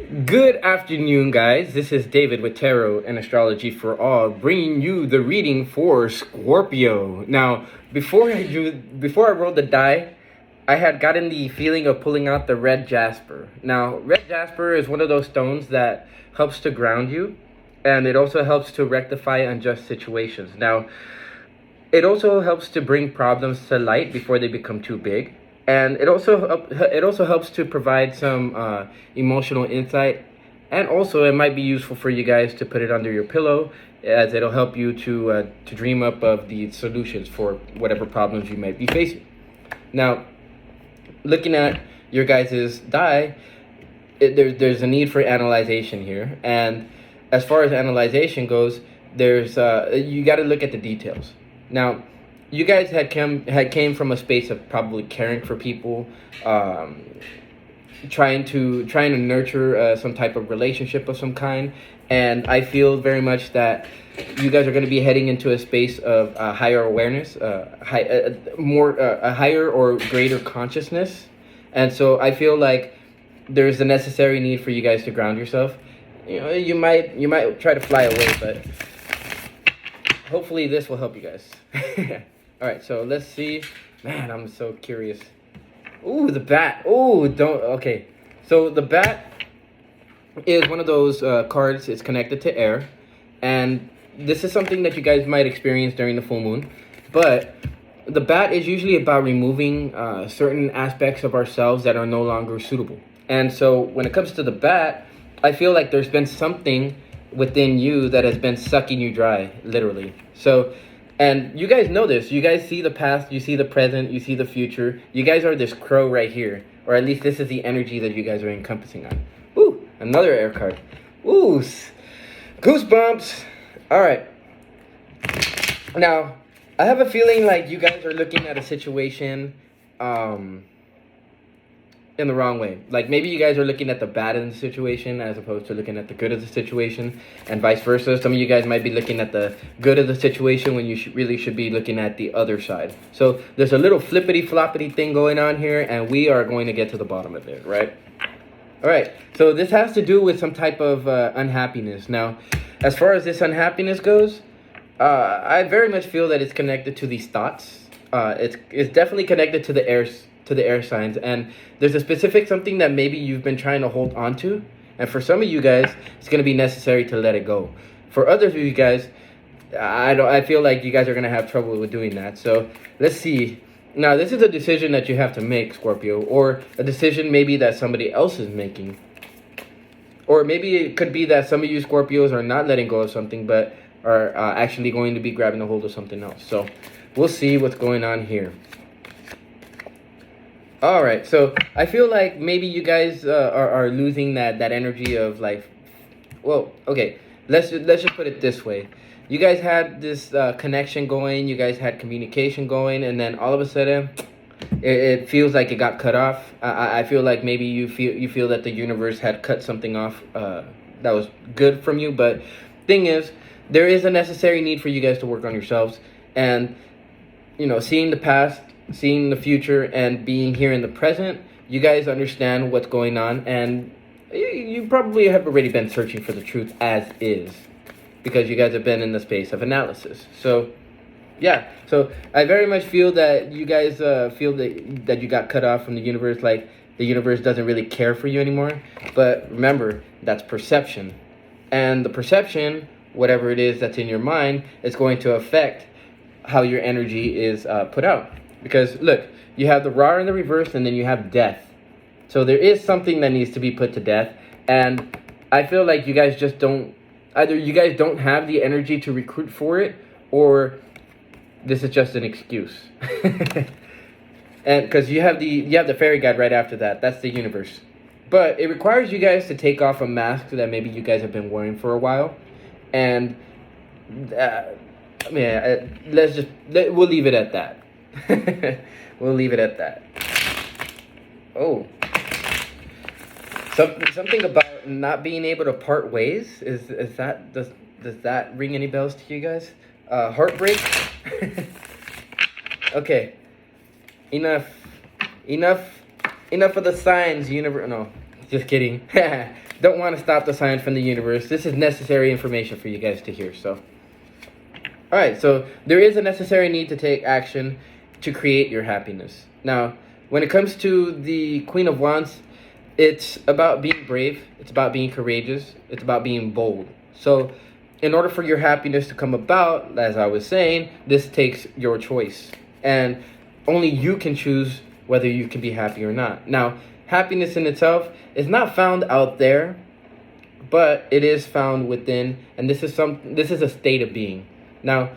Good afternoon, guys. This is David with Tarot and Astrology for All, bringing you the reading for Scorpio. Now, before I rolled the die, I had gotten the feeling of pulling out the red jasper. Now, red jasper is one of those stones that helps to ground you, and it also helps to rectify unjust situations. Now, it also helps to bring problems to light before they become too big, and it also helps to provide some emotional insight, and also it might be useful for you guys to put it under your pillow, as it'll help you to dream up of the solutions for whatever problems you might be facing. Now, looking at your guys' die, there's a need for analyzation here, and as far as analyzation goes, there's you got to look at the details. Now, you guys had came from a space of probably caring for people, trying to nurture some type of relationship of some kind, and I feel very much that you guys are going to be heading into a space of higher awareness, a higher or greater consciousness, and so I feel like there's a necessary need for you guys to ground yourself. You know, you might try to fly away, but hopefully this will help you guys. All right, so let's see. Man, I'm so curious. Ooh, the bat. Ooh, okay. So the bat is one of those cards. It's connected to air, and this is something that you guys might experience during the full moon. But the bat is usually about removing certain aspects of ourselves that are no longer suitable. And so when it comes to the bat, I feel like there's been something within you that has been sucking you dry, literally. So, and you guys know this. You guys see the past, you see the present, you see the future. You guys are this crow right here, or at least this is the energy that you guys are encompassing on. Ooh, another air card. Ooh, goosebumps. All right. Now, I have a feeling like you guys are looking at a situation in the wrong way. Like maybe you guys are looking at the bad in the situation as opposed to looking at the good of the situation, and vice versa. Some of you guys might be looking at the good of the situation when you really should be looking at the other side. So there's a little flippity floppity thing going on here, and we are going to get to the bottom of it, right? All right, so this has to do with some type of unhappiness. Now, as far as this unhappiness goes, I very much feel that it's connected to these thoughts. It's definitely connected to the air signs, and there's a specific something that maybe you've been trying to hold on to, and for some of you guys it's going to be necessary to let it go. For others of you guys, I feel like you guys are going to have trouble with doing that. So let's see. Now, this is a decision that you have to make, Scorpio, or a decision maybe that somebody else is making, or maybe it could be that some of you Scorpios are not letting go of something but are actually going to be grabbing a hold of something else. So we'll see what's going on here. All right, so I feel like maybe you guys are losing that energy of like, well, okay, let's just put it this way. You guys had this connection going, you guys had communication going, and then all of a sudden, it feels like it got cut off. I feel like maybe you feel that the universe had cut something off that was good from you. But thing is, there is a necessary need for you guys to work on yourselves, and you know, seeing the past, seeing the future, and being here in the present, you guys understand what's going on, and you probably have already been searching for the truth as is, because you guys have been in the space of analysis. So yeah, so I very much feel that you guys feel that you got cut off from the universe, like the universe doesn't really care for you anymore. But remember, that's perception, and the perception, whatever it is that's in your mind, is going to affect how your energy is put out. Because look, you have the raw in the reverse, and then you have death. So there is something that needs to be put to death, and I feel like you guys just don't, either you guys don't have the energy to recruit for it, or this is just an excuse. And because you have the fairy god right after that, that's the universe. But it requires you guys to take off a mask that maybe you guys have been wearing for a while, and we'll leave it at that. We'll leave it at that. Oh, something about not being able to part ways. Is that does that ring any bells to you guys? Heartbreak. Okay, enough of the signs. No, Just kidding. Don't want to stop the sign from the universe. This is necessary information for you guys to hear. So, all right. So there is a necessary need to take action to create your happiness. Now, when it comes to the Queen of Wands, it's about being brave. It's about being courageous. It's about being bold. So, in order for your happiness to come about, as I was saying, this takes your choice. And only you can choose whether you can be happy or not. Now, happiness in itself is not found out there, but it is found within, and this is a state of being. Now,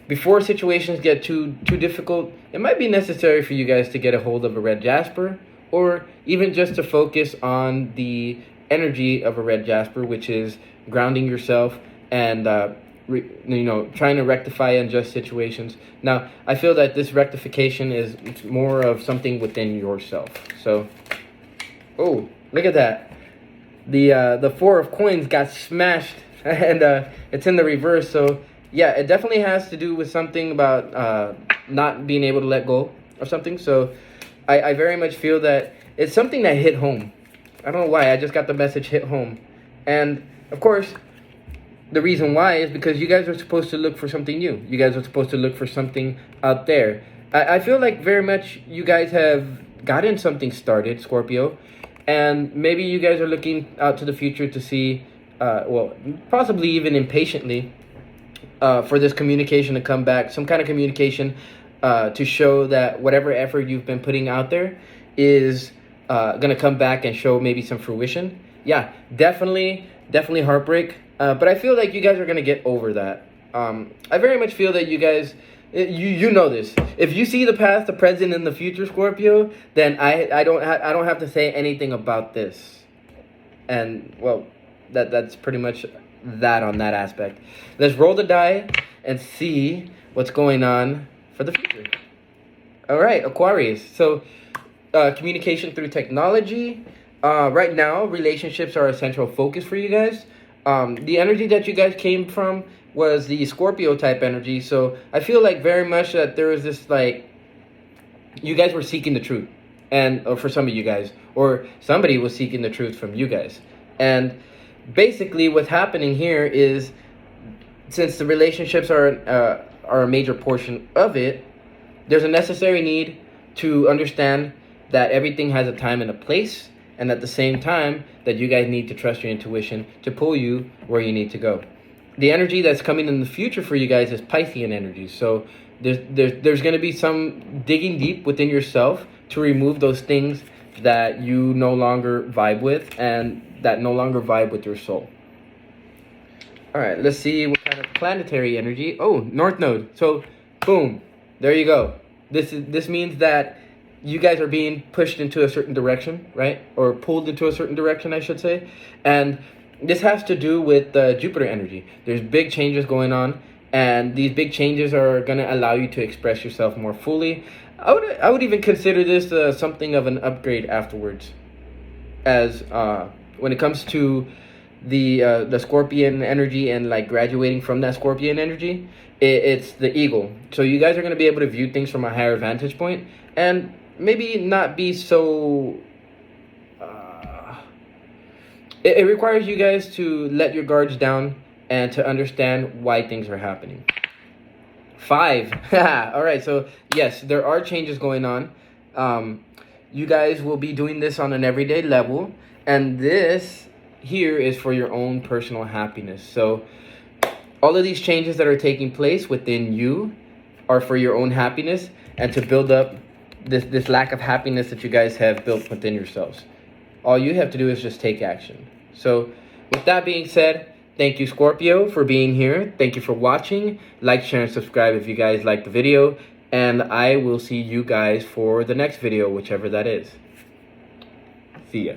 before situations get too difficult, it might be necessary for you guys to get a hold of a red jasper, or even just to focus on the energy of a red jasper, which is grounding yourself and trying to rectify unjust situations. Now, I feel that this rectification is more of something within yourself. So, oh, look at that. The Four of Coins got smashed, and it's in the reverse. So, yeah, it definitely has to do with something about not being able to let go of something. So, I very much feel that it's something that hit home. I don't know why. I just got the message hit home. And, of course, the reason why is because you guys are supposed to look for something new. You guys are supposed to look for something out there. I feel like very much you guys have gotten something started, Scorpio. And maybe you guys are looking out to the future to see, possibly even impatiently, for this communication to come back. Some kind of communication to show that whatever effort you've been putting out there is going to come back and show maybe some fruition. Yeah, definitely heartbreak. But I feel like you guys are going to get over that. I very much feel that you guys, you know this. If you see the past, the present, and the future, Scorpio, then I don't have to say anything about this. And, well, that's pretty much that on that aspect. Let's roll the die and see what's going on for the future. All right, Aquarius. So, communication through technology. Right now, relationships are a central focus for you guys. The energy that you guys came from was the Scorpio type energy. So I feel like very much that there was this, like, you guys were seeking the truth. Or for some of you guys, or somebody was seeking the truth from you guys. And basically what's happening here is, since the relationships are a major portion of it, there's a necessary need to understand that everything has a time and a place. And at the same time, that you guys need to trust your intuition to pull you where you need to go. The energy that's coming in the future for you guys is Piscean energy. So there's going to be some digging deep within yourself to remove those things that you no longer vibe with and that no longer vibe with your soul. All right, let's see what kind of planetary energy. Oh, North Node. So, boom, there you go. This means that you guys are being pushed into a certain direction, right? Or pulled into a certain direction, I should say. And this has to do with Jupiter energy. There's big changes going on, and these big changes are going to allow you to express yourself more fully. I would even consider this something of an upgrade afterwards. As when it comes to the Scorpion energy and like graduating from that Scorpion energy, it's the eagle. So you guys are going to be able to view things from a higher vantage point and maybe not be so it requires you guys to let your guards down and to understand why things are happening. 5. All right, so yes, there are changes going on. You guys will be doing this on an everyday level, and this here is for your own personal happiness. So all of these changes that are taking place within you are for your own happiness and to build up this lack of happiness that you guys have built within yourselves. All you have to do is just take action. So with that being said, thank you, Scorpio, for being here. Thank you for watching. Like, share, and subscribe if you guys like the video. And I will see you guys for the next video, whichever that is. See ya.